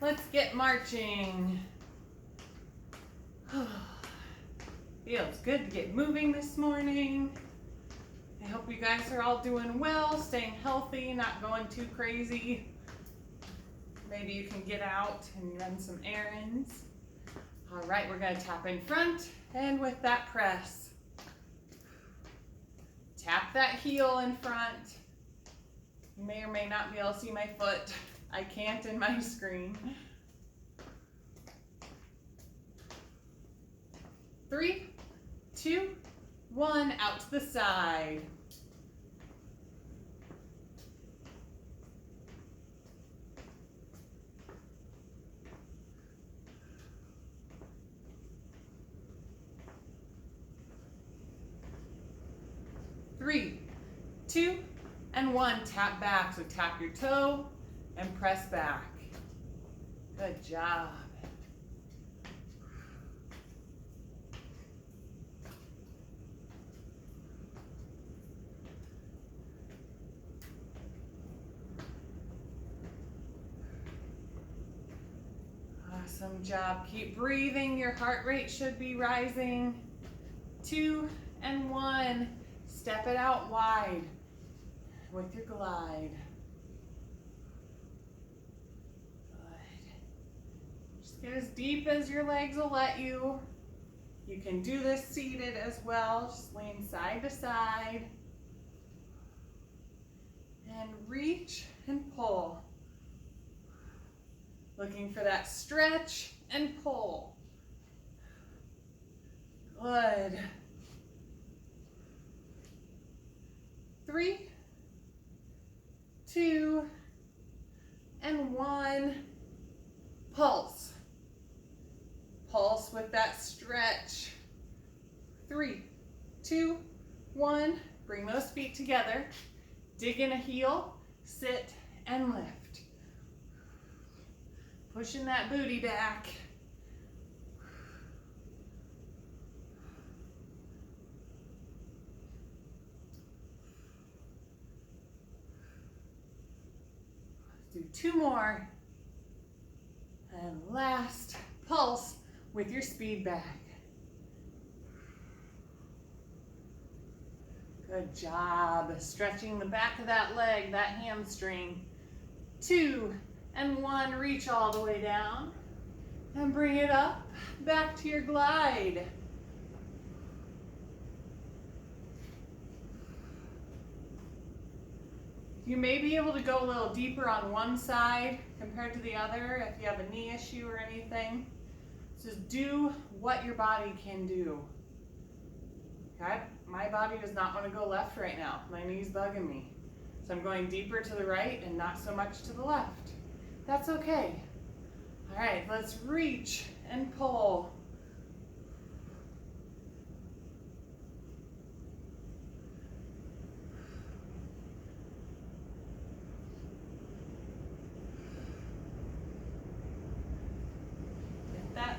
let's get marching. Feels good to get moving this morning. I hope you guys are all doing well, staying healthy, not going too crazy. Maybe you can get out and run some errands. All right, we're gonna tap in front, and with that press. Tap that heel in front. You may or may not be able to see my foot. I can't in my screen. 3, 2, 1, out to the side. Three, 2, and 1, tap back. So tap your toe and press back. Good job. Awesome job. Keep breathing. Your heart rate should be rising. 2 and 1. Step it out wide with your glide. Good. Just get as deep as your legs will let you. You can do this seated as well. Just lean side to side. And reach and pull. Looking for that stretch and pull. Good. 3, 2, and 1. Pulse. Pulse with that stretch. 3, 2, 1. Bring those feet together. Dig in a heel, sit, and lift. Pushing that booty back. Do 2 more. And last, pulse with your speed bag. Good job. Stretching the back of that leg, that hamstring. 2 and 1, reach all the way down. And bring it up, back to your glide. You may be able to go a little deeper on one side compared to the other if you have a knee issue or anything. Just do what your body can do. Okay? My body does not want to go left right now. My knee's bugging me. So I'm going deeper to the right and not so much to the left. That's okay. All right, let's reach and pull.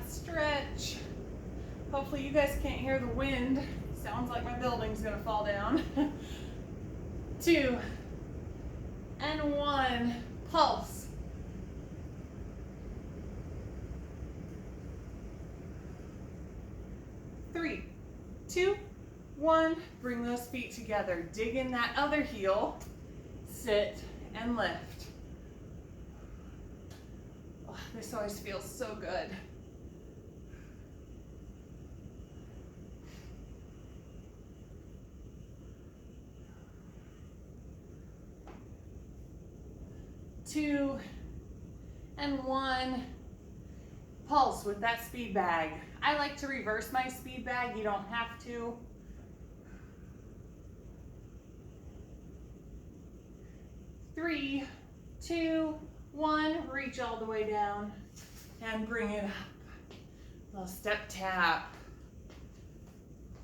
Stretch. Hopefully you guys can't hear the wind. Sounds like my building's gonna fall down. 2 and 1. Pulse. 3, 2, 1. Bring those feet together. Dig in that other heel. Sit and lift. Oh, this always feels so good. Two and 1. Pulse with that speed bag. I like to reverse my speed bag. You don't have to. 3, 2, 1. Reach all the way down and bring it up. Little step tap.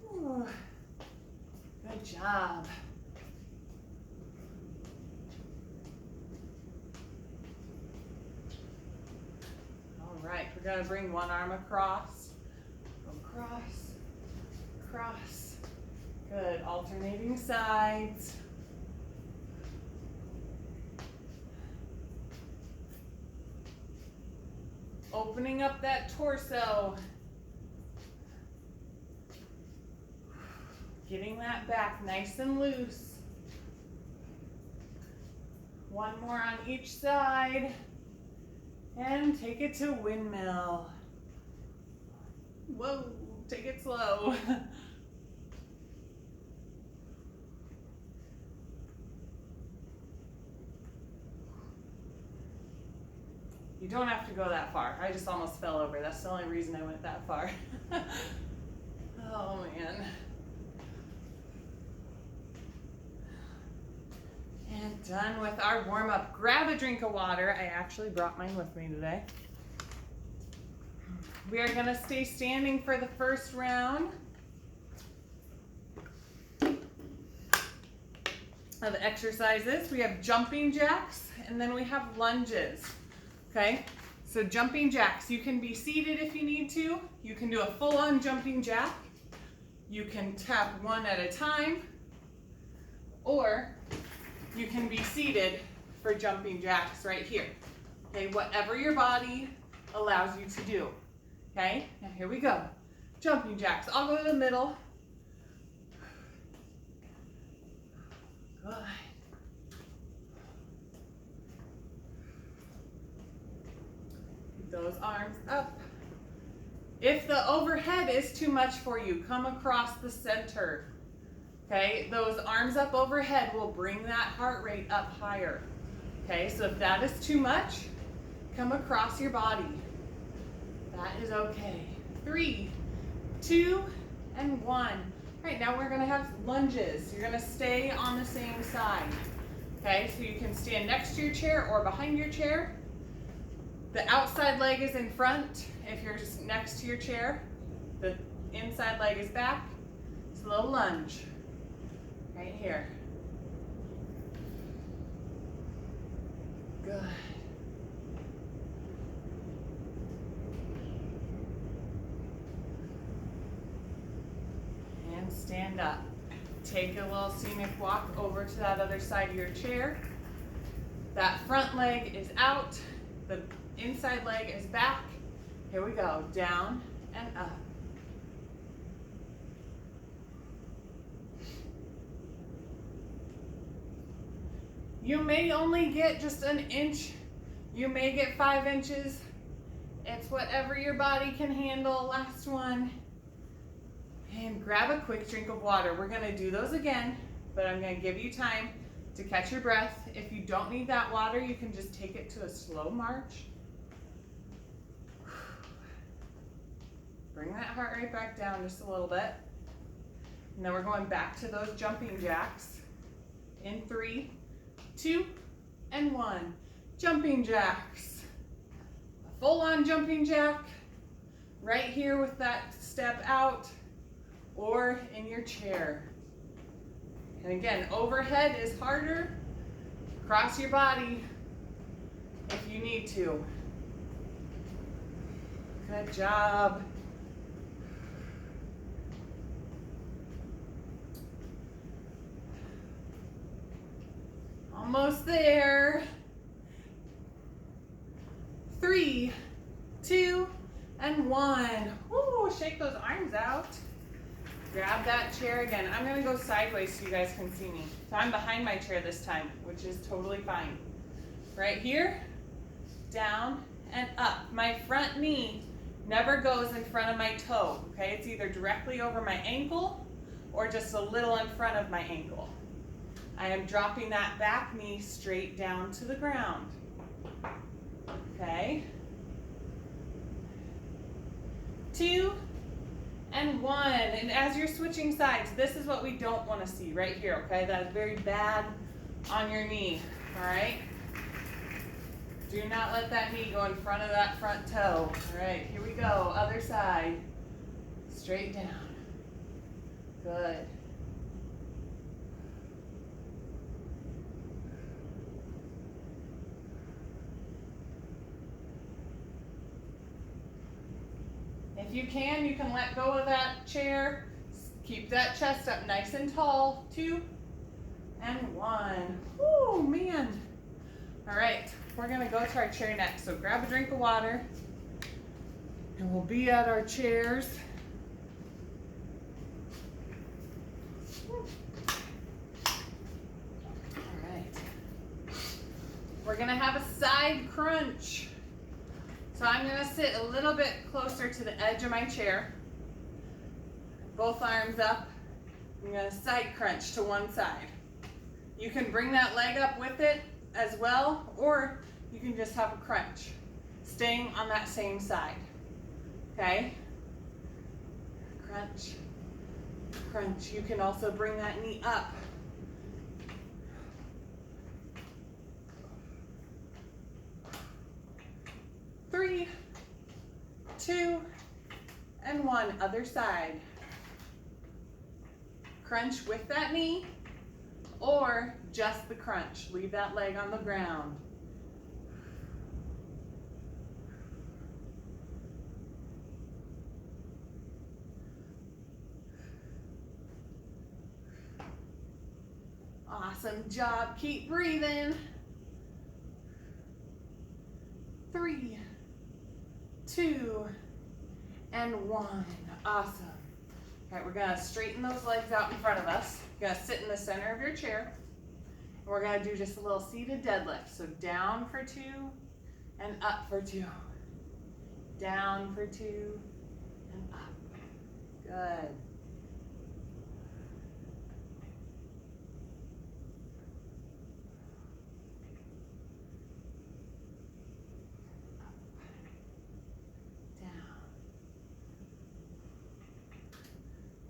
Ooh. Good job. All right, we're gonna bring one arm across. Across, across. Good, alternating sides. Opening up that torso. Getting that back nice and loose. One more on each side. And take it to windmill. Whoa, take it slow. You don't have to go that far. I just almost fell over. That's the only reason I went that far. Oh man. And done with our warm up. Grab a drink of water. I actually brought mine with me today. We are going to stay standing for the first round of exercises. We have jumping jacks and then we have lunges. Okay, so jumping jacks, you can be seated if you need to. You can do a full-on jumping jack. You can tap one at a time, or you can be seated for jumping jacks right here. Okay, whatever your body allows you to do. Okay, now here we go. Jumping jacks. I'll go to the middle. Good. Those arms up. If the overhead is too much for you, come across the center. Okay, those arms up overhead will bring that heart rate up higher. Okay, so if that is too much, come across your body. That is okay. 3, 2, and 1. All right, now we're gonna have lunges. You're gonna stay on the same side. Okay, so you can stand next to your chair or behind your chair. The outside leg is in front if you're just next to your chair. The inside leg is back. It's a little lunge right here. Good. And stand up. Take a little scenic walk over to that other side of your chair. That front leg is out. The inside leg is back. Here we go. Down and up. You may only get just an inch. You may get 5 inches. It's whatever your body can handle. Last one. And grab a quick drink of water. We're going to do those again, but I'm going to give you time to catch your breath. If you don't need that water, you can just take it to a slow march. Bring that heart rate back down just a little bit. And then we're going back to those jumping jacks. In 3, 2, and 1. Jumping jacks. A full-on jumping jack. Right here with that step out. Or in your chair. And again, overhead is harder. Cross your body if you need to. Good job. Almost there. 3, 2, and 1. Woo, shake those arms out. Grab that chair again. I'm going to go sideways so you guys can see me. So I'm behind my chair this time, which is totally fine. Right here, down and up. My front knee never goes in front of my toe, okay? It's either directly over my ankle or just a little in front of my ankle. I am dropping that back knee straight down to the ground, okay? 2, and 1. And as you're switching sides, this is what we don't want to see right here, okay? That is very bad on your knee, all right? Do not let that knee go in front of that front toe. All right, here we go. Other side. Straight down. Good. If you can let go of that chair. Keep that chest up nice and tall. 2, and 1. Whoo, man. All right, we're gonna go to our chair next. So grab a drink of water. And we'll be at our chairs. All right. We're gonna have a side crunch. So I'm gonna sit a little bit closer to the edge of my chair. Both arms up. I'm gonna side crunch to one side. You can bring that leg up with it as well, or you can just have a crunch, staying on that same side. Okay? Crunch, crunch. You can also bring that knee up. Three, two, and one. Other side. Crunch with that knee, or just the crunch. Leave that leg on the ground. Awesome job. Keep breathing. 3, 2, and 1. Awesome. All right, we're gonna straighten those legs out in front of us. You're gonna sit in the center of your chair. And we're gonna do just a little seated deadlift. So down for 2 and up for 2. Down for 2 and up. Good.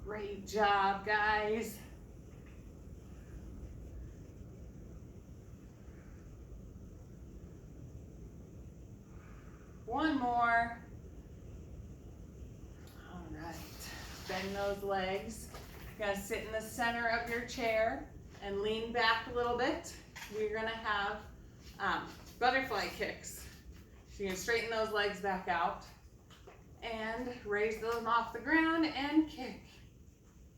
Great job, guys. One more. All right. Bend those legs. You're gonna sit in the center of your chair and lean back a little bit. We're gonna have butterfly kicks. So you can straighten those legs back out and raise them off the ground and kick.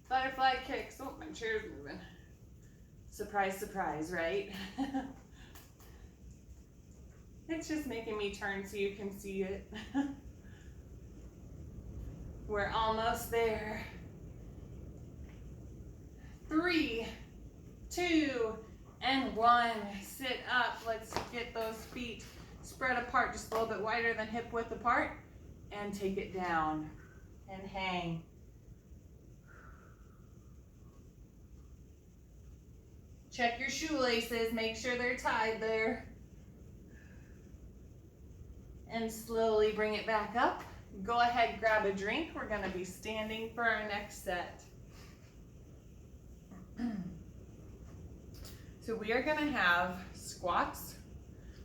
Butterfly kicks. Oh, my chair's moving. Surprise, surprise, right? It's just making me turn so you can see it. We're almost there. 3, 2, and 1. Sit up. Let's get those feet spread apart, just a little bit wider than hip width apart, and take it down and hang. Check your shoelaces, make sure they're tied there. And slowly bring it back up. Go ahead, grab a drink. We're gonna be standing for our next set. So we are gonna have squats.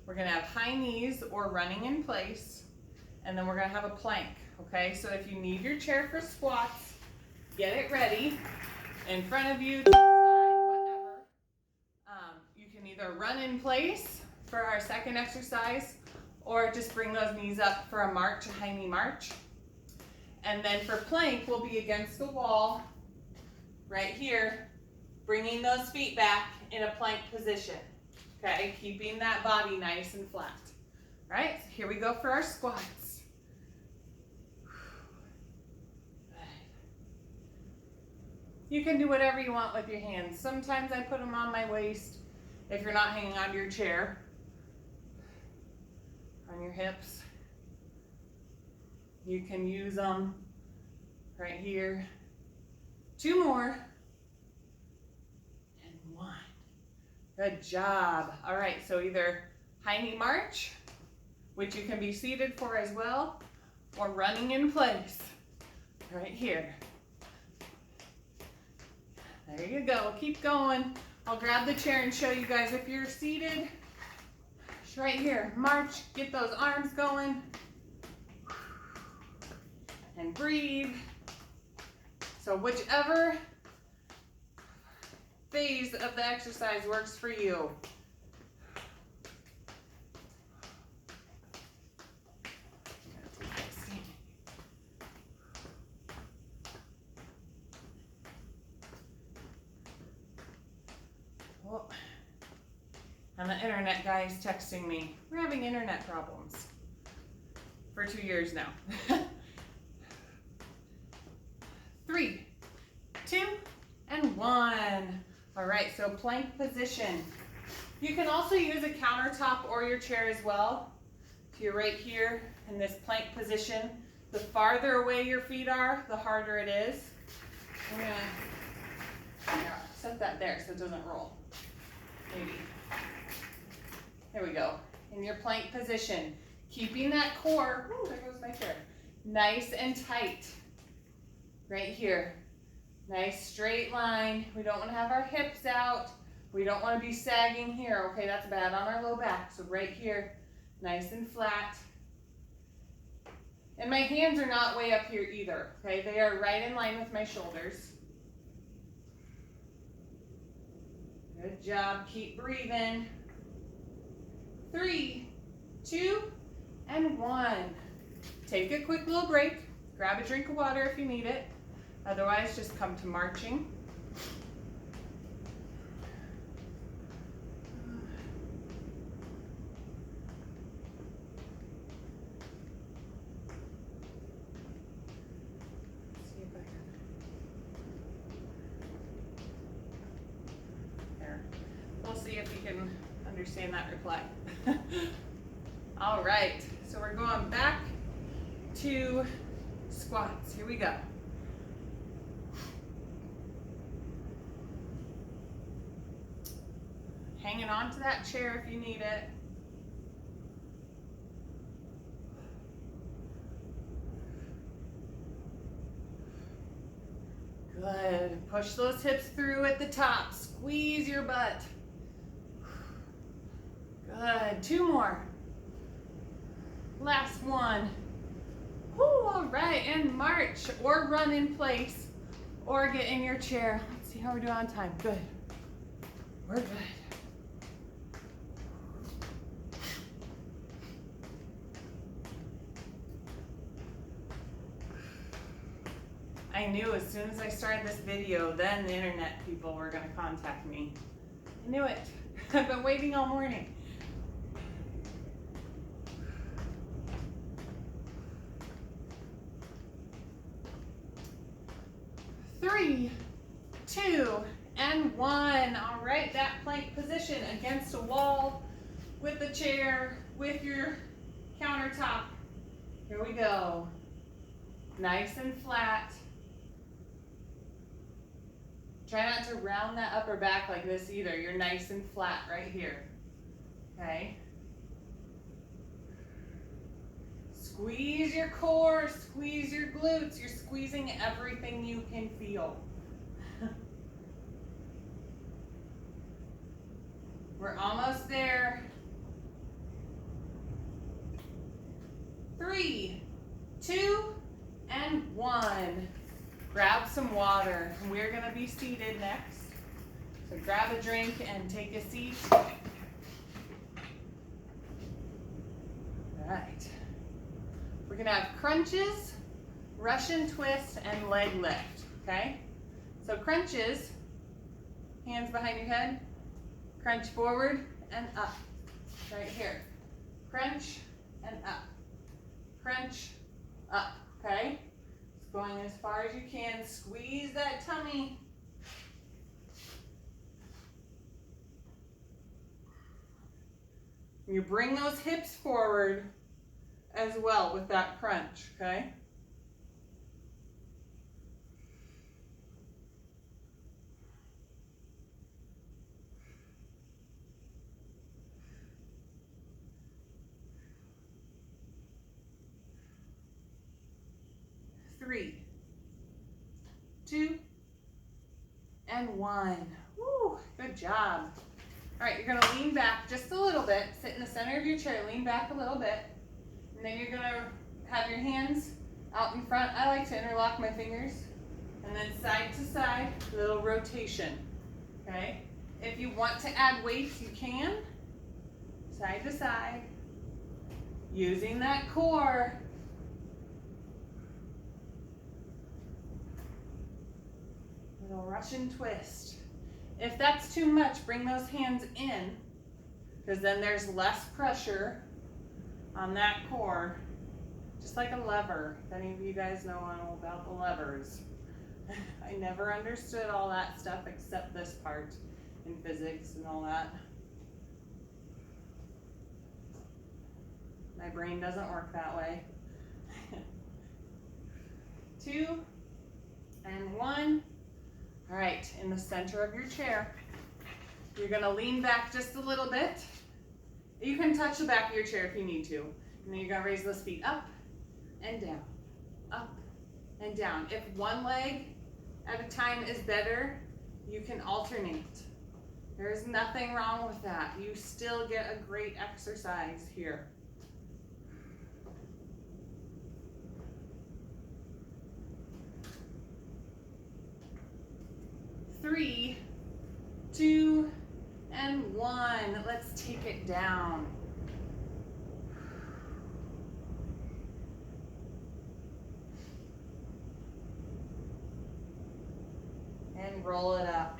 We're gonna have high knees or running in place. And then we're gonna have a plank, okay? So if you need your chair for squats, get it ready. In front of you, to the side, whatever. You can either run in place for our second exercise, or just bring those knees up for a march, a high knee march. And then for plank, we'll be against the wall, right here, bringing those feet back in a plank position, okay? Keeping that body nice and flat. All right, so here we go for our squats. You can do whatever you want with your hands. Sometimes I put them on my waist if you're not hanging onto your chair. On your hips. You can use them right here. 2 more. And 1. Good job. All right, so either high knee march, which you can be seated for as well, or running in place right here. There you go. Keep going. I'll grab the chair and show you guys if you're seated. Right here, march, get those arms going, and breathe. So whichever phase of the exercise works for you. Oh. And the internet guy is texting me. We're having internet problems. for 2 years now. 3, 2, and 1. All right, so plank position. You can also use a countertop or your chair as well. If you're right here in this plank position, the farther away your feet are, the harder it is. I'm gonna set that there so it doesn't roll. Maybe. There we go. In your plank position, keeping that core, ooh, there goes my chair, nice and tight. Right here. Nice straight line. We don't want to have our hips out. We don't want to be sagging here. Okay, that's bad on our low back. So right here, nice and flat. And my hands are not way up here either. Okay, they are right in line with my shoulders. Good job. Keep breathing. 3, 2, and 1. Take a quick little break. Grab a drink of water if you need it. Otherwise, just come to marching. See if I can. There. We'll see if you can understand that reply. All right, so we're going back to squats. Here we go. Hanging on to that chair if you need it. Good. Push those hips through at the top. Squeeze your butt. Good. 2 more. Last one. Woo, all right, and march or run in place or get in your chair. Let's see how we're doing on time. Good. We're good. I knew as soon as I started this video, then the internet people were going to contact me. I knew it. I've been waiting all morning. Three, 2, and 1. All right, that plank position against a wall, with the chair, with your countertop. Here we go. Nice and flat. Try not to round that upper back like this either. You're nice and flat right here. Okay? Squeeze your core, squeeze your glutes. You're squeezing everything you can feel. We're almost there. 3, 2, and 1. Grab some water. We're going to be seated next. So grab a drink and take a seat. All right. We're going to have crunches, Russian twist, and leg lift. Okay? So crunches, hands behind your head, crunch forward and up. Right here. Crunch and up. Crunch, up. Okay? Going as far as you can. Squeeze that tummy. You bring those hips forward as well with that crunch, okay? Three, 2, and 1. Woo, good job. All right, you're gonna lean back just a little bit. Sit in the center of your chair, lean back a little bit. And then you're gonna have your hands out in front. I like to interlock my fingers. And then side to side, little rotation, okay? If you want to add weights, you can. Side to side, using that core. Little Russian twist. If that's too much, bring those hands in, because then there's less pressure on that core. just like a lever. If any of you guys know about the levers. I never understood all that stuff except this part in physics and all that. My brain doesn't work that way. 2 and 1. All right, in the center of your chair, you're gonna lean back just a little bit. You can touch the back of your chair if you need to. And then you're gonna raise those feet up and down, up and down. If one leg at a time is better, you can alternate. There's nothing wrong with that. You still get a great exercise here. Three, 2, and 1. Let's take it down. And roll it up.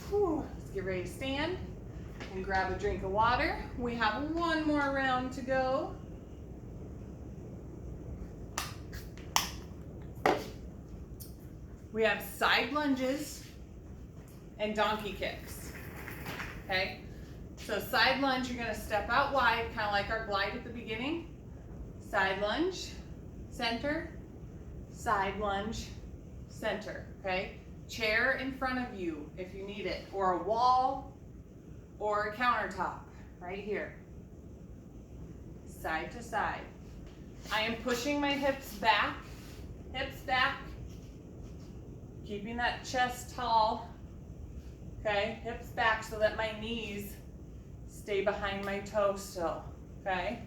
Whew. Let's get ready to stand and grab a drink of water. We have one more round to go. We have side lunges and donkey kicks. Okay? So side lunge, you're gonna step out wide, kind of like our glide at the beginning. Side lunge, center, side lunge, center, okay? Chair in front of you if you need it, or a wall, or a countertop, right here. Side to side. I am pushing my hips back, keeping that chest tall, okay? Hips back so that my knees stay behind my toes still, okay?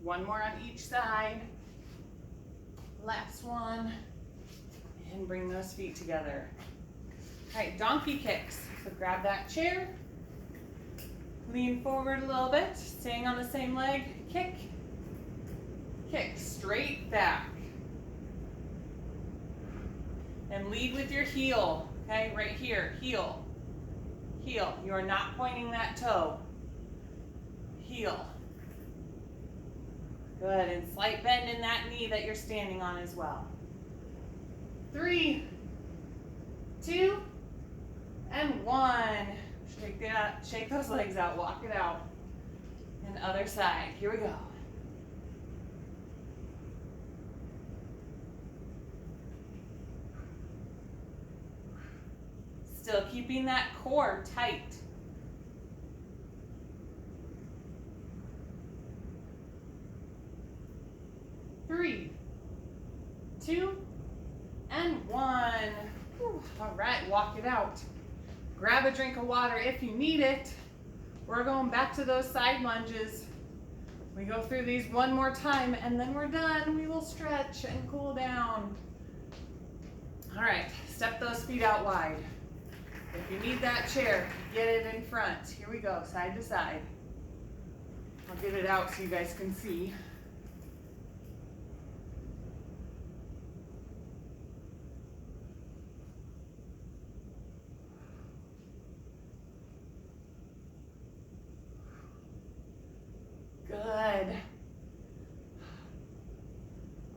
One more on each side. Last one. And bring those feet together. All right, donkey kicks. So grab that chair. Lean forward a little bit, staying on the same leg. Kick. Kick straight back. And lead with your heel. Okay, right here, heel. Heel. You are not pointing that toe. Heel. Good, and slight bend in that knee that you're standing on as well. 3, 2, and 1. Shake those legs out, walk it out. And other side, here we go. Still keeping that core tight. 3, 2, and 1. Whew. All right, walk it out. Grab a drink of water if you need it. We're going back to those side lunges. We go through these one more time and then we're done. We will stretch and cool down. All right, step those feet out wide. If you need that chair, get it in front. Here we go, side to side. I'll get it out so you guys can see. Good.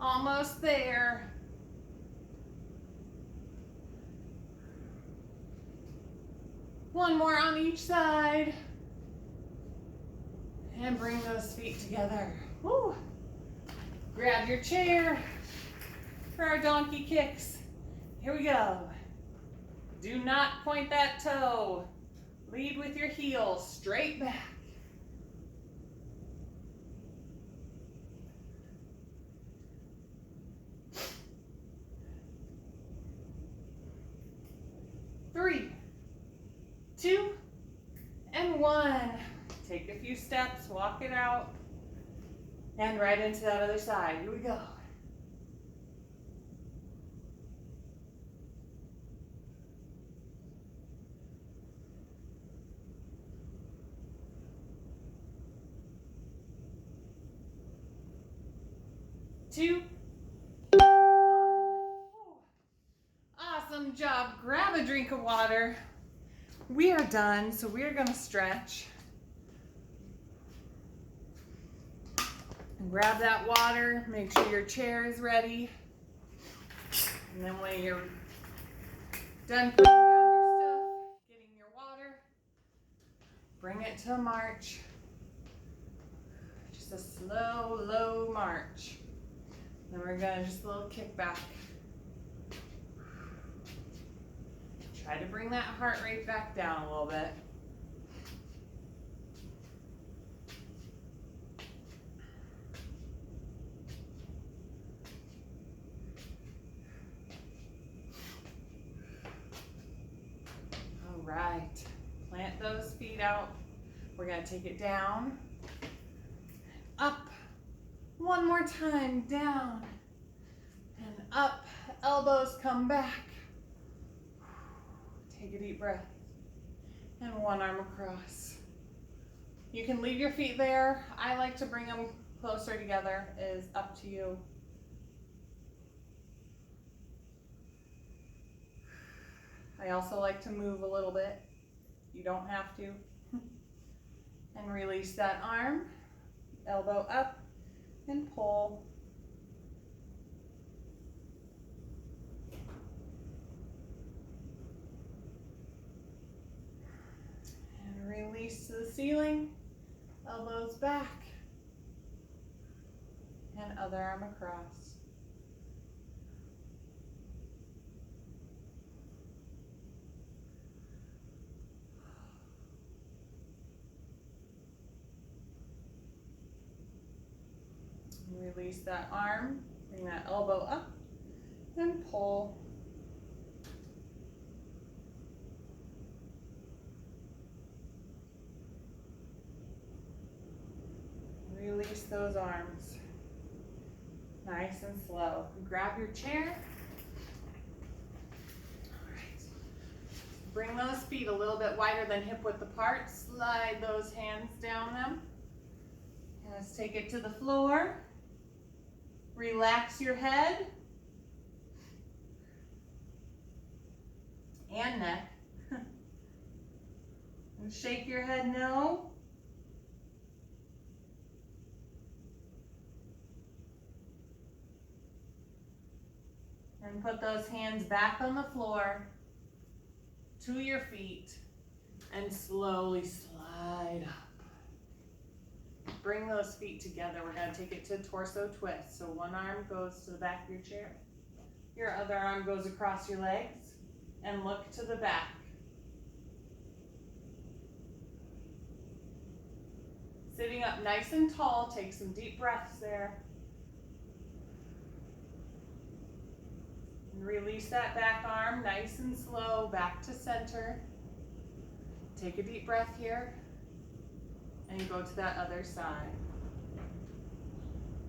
Almost there. One more on each side. And bring those feet together. Woo. Grab your chair for our donkey kicks. Here we go. Do not point that toe. Lead with your heels straight back. Three, 2, and 1. Take a few steps, walk it out, and right into that other side. Here we go. Two, 1. Awesome job. Grab a drink of water. We are done, so we're gonna stretch. And grab that water, make sure your chair is ready. And then when you're done putting down your stuff, getting your water, bring it to a march. Just a slow, low march. Then we're gonna just a little kick back. Try to bring that heart rate back down a little bit. All right, plant those feet out. We're gonna take it down, up, one more time, down, and up, elbows come back. Take a deep breath, and one arm across. You can leave your feet there. I like to bring them closer together, is up to you. I also like to move a little bit. You don't have to. And release that arm, elbow up, and pull. And release to the ceiling, elbows back, and other arm across. Release that arm, bring that elbow up, and pull. Release those arms. Nice and slow. Grab your chair. All right. Bring those feet a little bit wider than hip width apart. Slide those hands down them. And let's take it to the floor. Relax your head and neck. And shake your head no. And put those hands back on the floor to your feet and slowly slide up. Bring those feet together. We're going to take it to torso twist. So one arm goes to the back of your chair. Your other arm goes across your legs and look to the back. Sitting up nice and tall, take some deep breaths there. And release that back arm nice and slow back to center. Take a deep breath here. And go to that other side.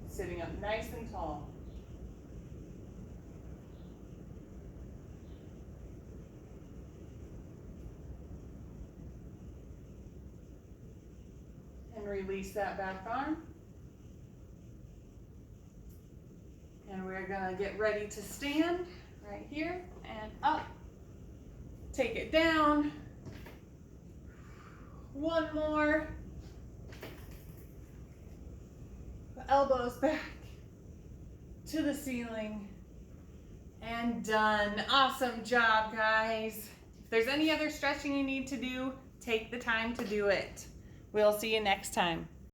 Sitting up nice and tall. And release that back arm. And we're gonna get ready to stand right here and up. Take it down. One more. Elbows back to the ceiling and done. Awesome job, guys. If there's any other stretching you need to do, take the time to do it. We'll see you next time.